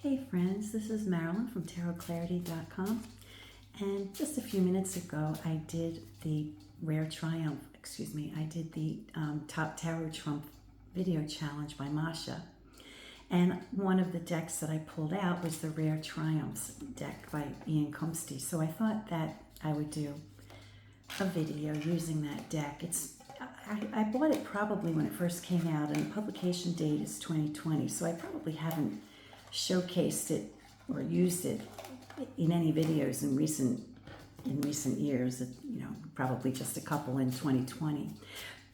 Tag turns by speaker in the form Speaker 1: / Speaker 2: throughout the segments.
Speaker 1: Hey friends, this is Marilyn from tarotclarity.com, and just a few minutes ago I did the Top Tarot Trump video challenge by Masha, and one of the decks that I pulled out was the Rare Triumphs deck by Ian Cumpstey. So I thought that I would do a video using that deck. I bought it probably when it first came out, and the publication date is 2020, so I probably haven't showcased it or used it in any videos in recent years. Probably just a couple in 2020.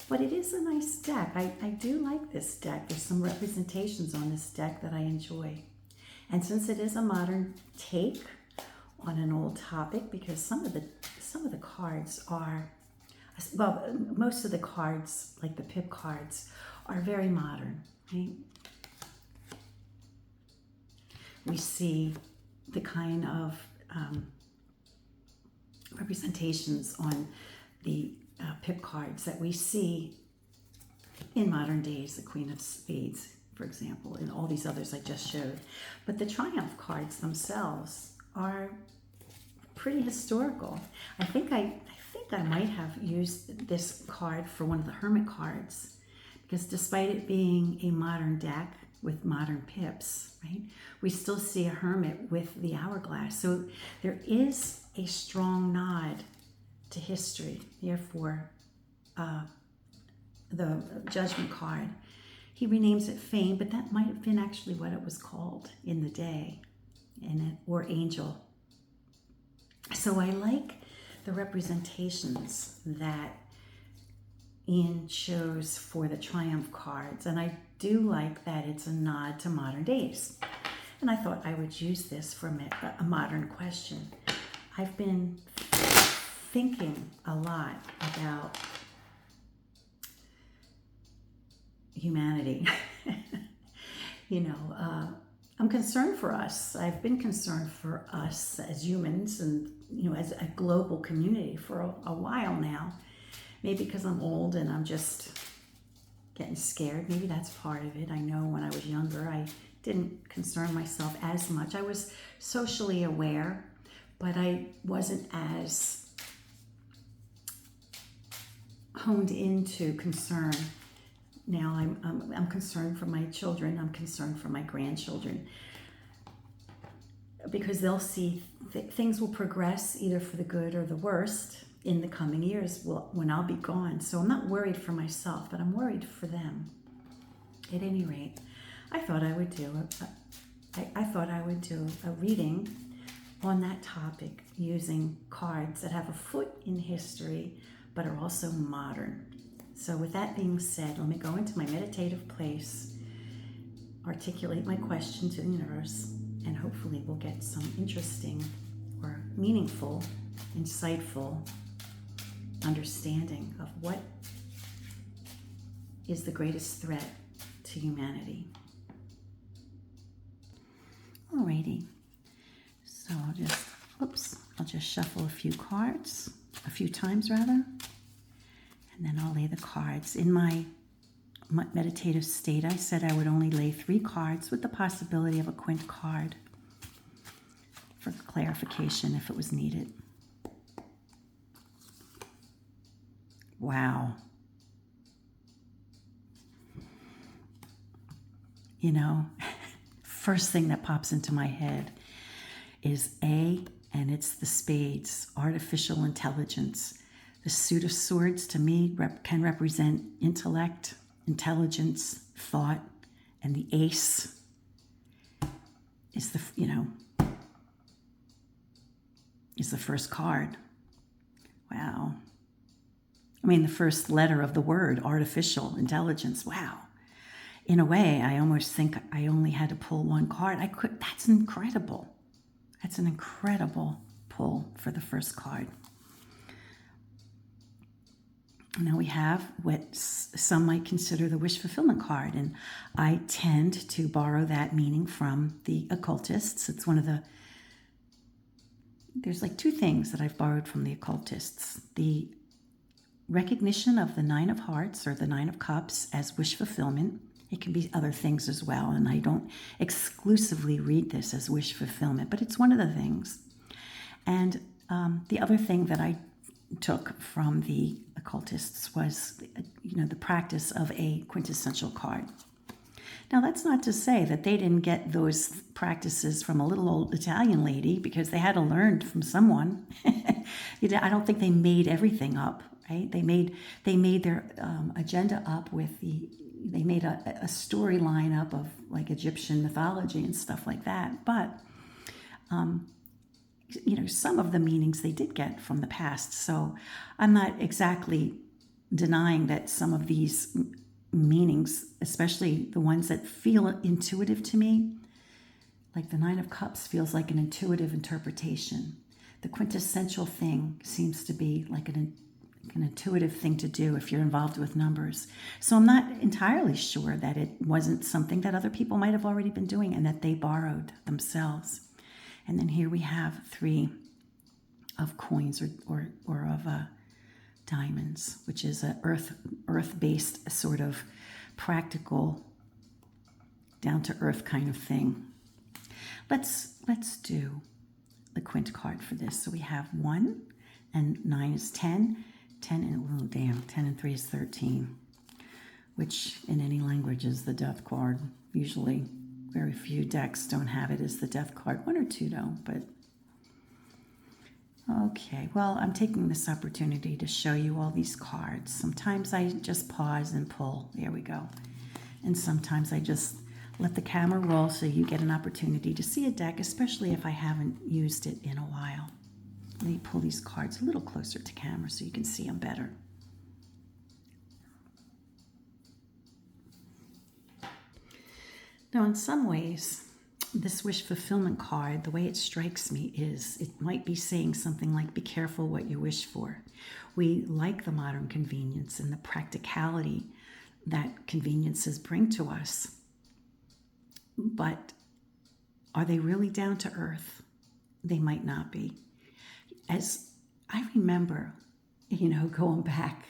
Speaker 1: But it is a nice deck. I do like this deck. There's some representations on this deck that I enjoy. And since it is a modern take on an old topic, because some of the cards are, well, most of the cards, like the pip cards, are very modern, right? We see the kind of representations on the pip cards that we see in modern days, the Queen of Spades, for example, and all these others I just showed. But the Triumph cards themselves are pretty historical. I think I might have used this card for one of the Hermit cards, because despite it being a modern deck with modern pips, right, we still see a hermit with the hourglass. So there is a strong nod to history. Therefore, the Judgment card, he renames it Fame, but that might have been actually what it was called in the day, or Angel. So I like the representations that Ian chose for the Triumph cards, and I do like that it's a nod to modern days. And I thought I would use this for a modern question. I've been thinking a lot about humanity. I'm concerned for us. I've been concerned for us as humans and, as a global community for a while now. Maybe because I'm old and I'm just getting scared. Maybe that's part of it. I know when I was younger, I didn't concern myself as much. I was socially aware, but I wasn't as honed into concern. Now I'm concerned for my children. I'm concerned for my grandchildren, because they'll see things will progress either for the good or the worst in the coming years when I'll be gone. So I'm not worried for myself, but I'm worried for them. At any rate, I thought I would do a reading on that topic using cards that have a foot in history but are also modern. So with that being said, let me go into my meditative place, articulate my question to the universe, and hopefully we'll get some interesting or meaningful, insightful understanding of what is the greatest threat to humanity. Alrighty, so I'll just shuffle a few times, and then I'll lay the cards. In my meditative state, I said I would only lay 3 cards with the possibility of a quint card for clarification if it was needed. Wow. First thing that pops into my head is A, and it's the spades, artificial intelligence. The suit of swords to me can represent intellect, intelligence, thought, and the ace is the first card. Wow. The first letter of the word, artificial intelligence. Wow. In a way, I almost think I only had to pull 1 card. That's incredible. That's an incredible pull for the first card. Now we have what some might consider the wish fulfillment card, and I tend to borrow that meaning from the occultists. It's there's like 2 things that I've borrowed from the occultists. The recognition of the 9 of Hearts or the 9 of Cups as wish fulfillment It can be other things as well, and I don't exclusively read this as wish fulfillment, but it's one of the things. And the other thing that I took from the occultists was, the practice of a quintessential card. Now, that's not to say that they didn't get those practices from a little old Italian lady, because they had to learn from someone. I don't think they made everything up, right? They made their agenda up with they made a storyline up of like Egyptian mythology and stuff like that. But, some of the meanings they did get from the past. So I'm not exactly denying that some of these meanings, especially the ones that feel intuitive to me, like the Nine of Cups feels like an intuitive interpretation. The quintessential thing seems to be like an intuitive thing to do if you're involved with numbers. So I'm not entirely sure that it wasn't something that other people might have already been doing and that they borrowed themselves. And then here we have 3 of coins or of diamonds, which is a earth-based sort of practical, down-to-earth kind of thing. Let's do the quint card for this. So we have 1, and 9 is 10. 10 and 3 is 13, which in any language is the death card. Usually, very few decks don't have it as the death card. 1 or 2 don't, but okay. Well, I'm taking this opportunity to show you all these cards. Sometimes I just pause and pull. There we go. And sometimes I just let the camera roll so you get an opportunity to see a deck, especially if I haven't used it in a while. Let me pull these cards a little closer to camera so you can see them better. Now, in some ways, this wish fulfillment card, the way it strikes me is it might be saying something like, be careful what you wish for. We like the modern convenience and the practicality that conveniences bring to us. But are they really down to earth? They might not be. As I remember, going back,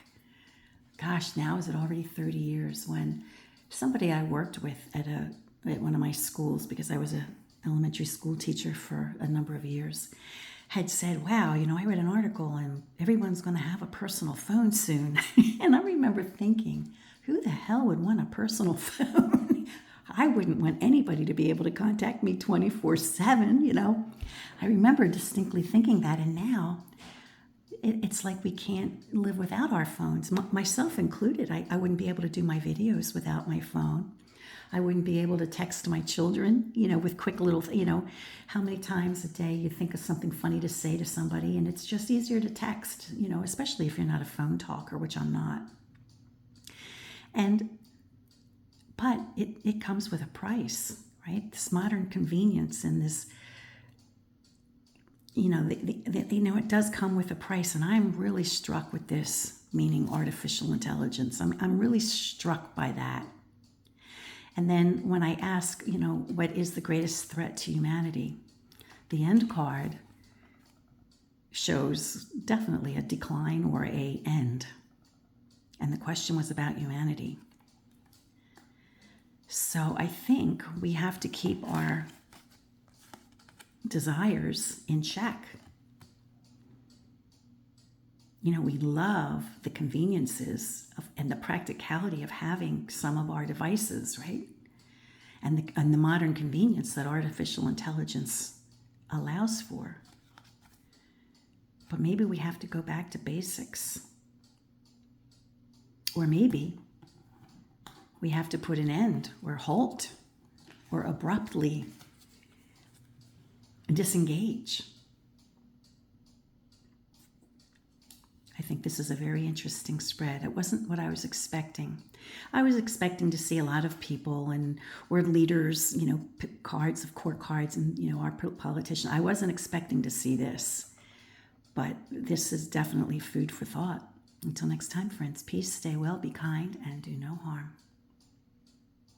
Speaker 1: gosh, now is it already 30 years, when somebody I worked with at one of my schools, because I was an elementary school teacher for a number of years, had said, wow, I read an article and everyone's going to have a personal phone soon. And I remember thinking, who the hell would want a personal phone? I wouldn't want anybody to be able to contact me 24/7, I remember distinctly thinking that, and now it's like we can't live without our phones, myself included. I wouldn't be able to do my videos without my phone. I wouldn't be able to text my children, with quick little, how many times a day you think of something funny to say to somebody, and it's just easier to text, especially if you're not a phone talker, which I'm not. But it comes with a price, right? This modern convenience and this, it does come with a price. And I'm really struck with this, meaning artificial intelligence. I'm really struck by that. And then when I ask, what is the greatest threat to humanity? The end card shows definitely a decline or a end. And the question was about humanity. So I think we have to keep our desires in check. We love the conveniences and the practicality of having some of our devices, right? And the modern convenience that artificial intelligence allows for. But maybe we have to go back to basics. Or maybe we have to put an end or halt or abruptly disengage. I think this is a very interesting spread. It wasn't what I was expecting. I was expecting to see a lot of people or leaders, cards of court cards and, our politicians. I wasn't expecting to see this, but this is definitely food for thought. Until next time, friends, peace, stay well, be kind, and do no harm.